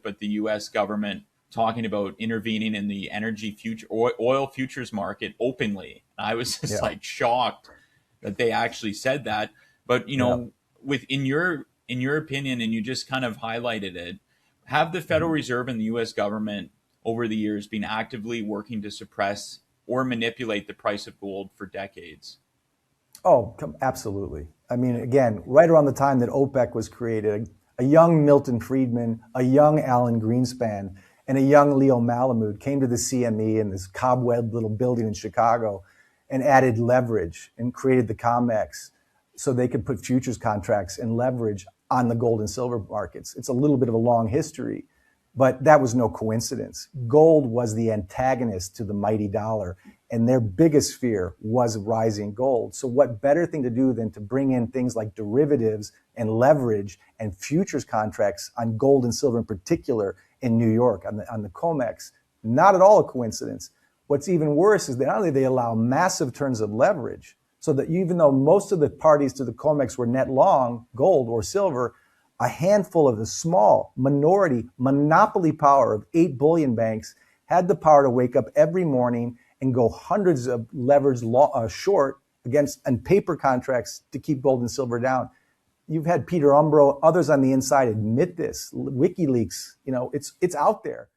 but the U.S. government talking about intervening in the energy future oil futures market openly. I was just like shocked that they actually said that. But in your opinion, and you just kind of highlighted it, have the Federal Reserve and the U.S. government over the years been actively working to suppress or manipulate the price of gold for decades? Oh, absolutely. I mean, again, right around the time that OPEC was created, a young Milton Friedman, a young Alan Greenspan, and a young Leo Malamud came to the CME in this cobweb little building in Chicago and added leverage and created the COMEX so they could put futures contracts and leverage on the gold and silver markets. It's a little bit of a long history, but that was no coincidence. Gold was the antagonist to the mighty dollar, and their biggest fear was rising gold. So what better thing to do than to bring in things like derivatives and leverage and futures contracts on gold and silver in particular in New York on the COMEX? Not at all a coincidence. What's even worse is that not only they allow massive turns of leverage, so that even though most of the parties to the COMEX were net long gold or silver, a handful of the small minority monopoly power of 8 bullion banks had the power to wake up every morning and go hundreds of leverage short against and paper contracts to keep gold and silver down. You've had Peter Umbro, others on the inside admit this. WikiLeaks, it's out there.